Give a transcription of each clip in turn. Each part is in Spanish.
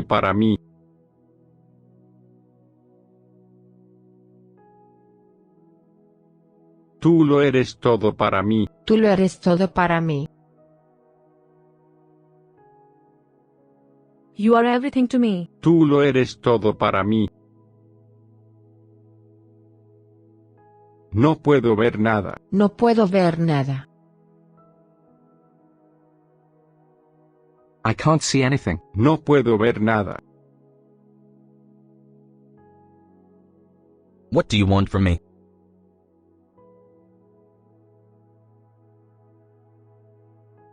para mí. Tú lo eres todo para mí. Tú lo eres todo para mí. You are everything to me. Tú lo eres todo para mí. No puedo ver nada. No puedo ver nada. I can't see anything. No puedo ver nada. What do you want from me?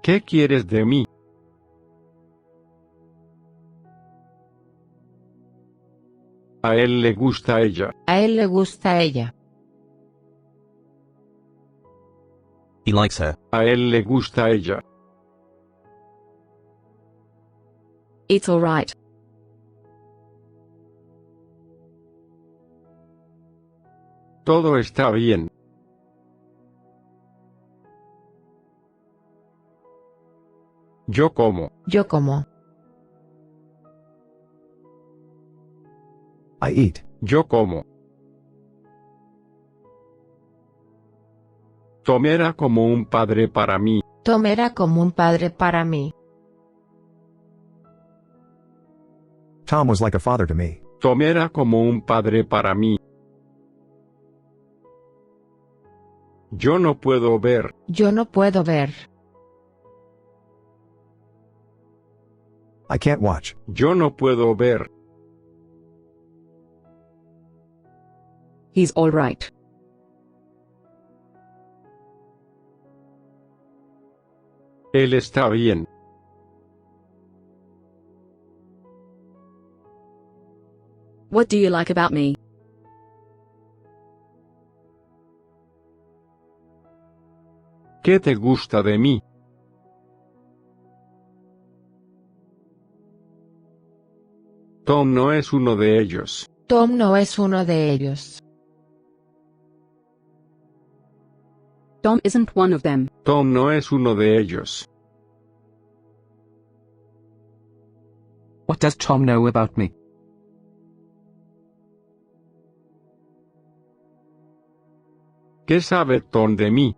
¿Qué quieres de mí? A él le gusta ella. A él le gusta ella. He likes her. A él le gusta ella. It's alright. Todo está bien. Yo como. Yo como. I eat. Yo como. Tom era como un padre para mí. Tom era como un padre para mí. Tom was like a father to me. Tom era como un padre para mí. Yo no puedo ver. Yo no puedo ver. I can't watch. Yo no puedo ver. He's alright. Él está bien. What do you like about me? ¿Qué te gusta de mí? Tom no es uno de ellos. Tom no es uno de ellos. Tom isn't one of them. Tom no es uno de ellos. What does Tom know about me? ¿Qué sabe Tom de mí?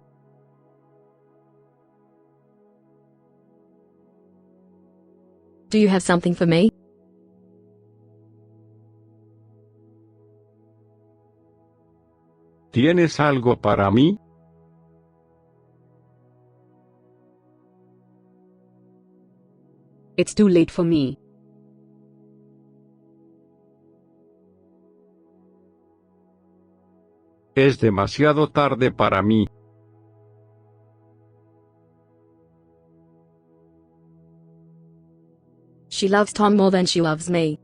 Do you have something for me? ¿Tienes algo para mí? It's too late for me. Es demasiado tarde para mí. She loves Tom more than she loves me.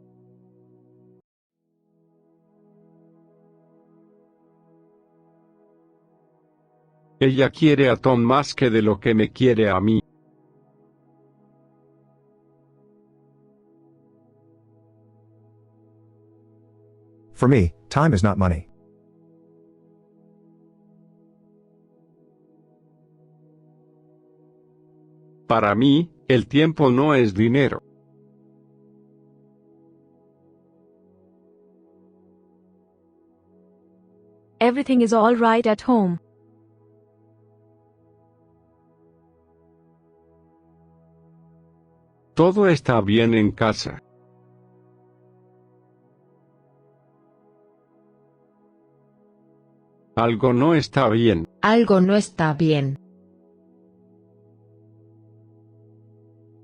Ella quiere a Tom más que de lo que me quiere a mí. For me, time is not money. Para mí, el tiempo no es dinero. Everything is alright at home. Todo está bien en casa. Algo no está bien. Algo no está bien.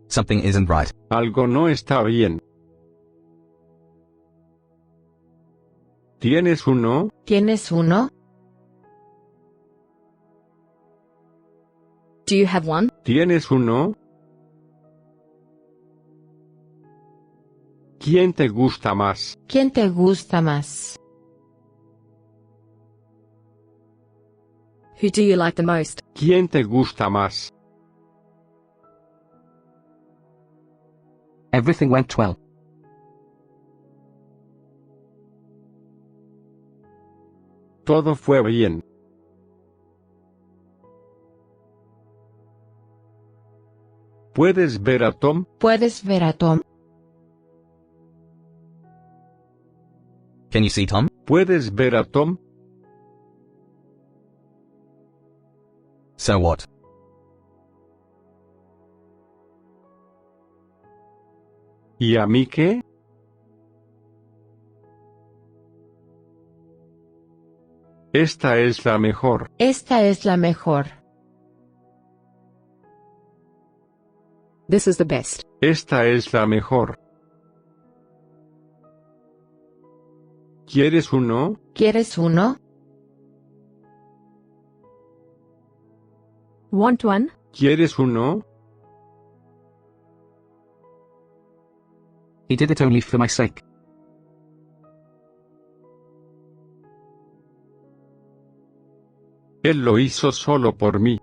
Something isn't right. Algo no está bien. ¿Tienes uno? ¿Tienes uno? Do you have one? ¿Tienes uno? ¿Quién te gusta más? ¿Quién te gusta más? Who do you like the most? ¿Quién te gusta más? Everything went well. Todo fue bien. ¿Puedes ver a Tom? ¿Puedes ver a Tom? Can you see Tom? ¿Puedes ver a Tom? So what? ¿Y a mí qué? Esta es la mejor. Esta es la mejor. This is the best. Esta es la mejor. ¿Quieres uno? ¿Quieres uno? Want one? ¿Quieres uno? He did it only for my sake. Él lo hizo solo por mí.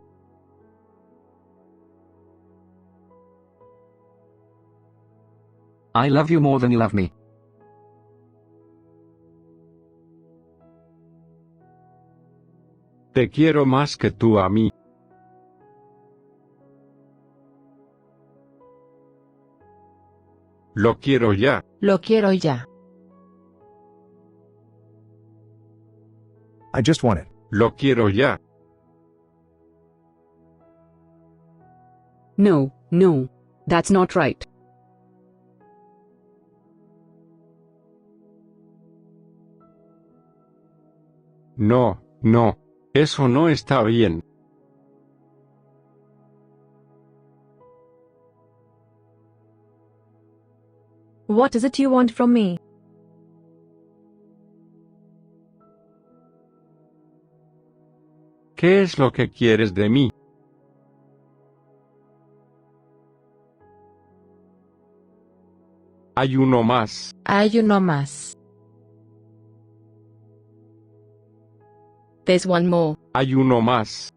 I love you more than you love me. Te quiero más que tú a mí. Lo quiero ya. Lo quiero ya. I just want it. Lo quiero ya. No, no. That's not right. No, no. Eso no está bien. What is it you want from me? ¿Qué es lo que quieres de mí? Hay uno más. Hay uno más. There's one more. Hay uno más.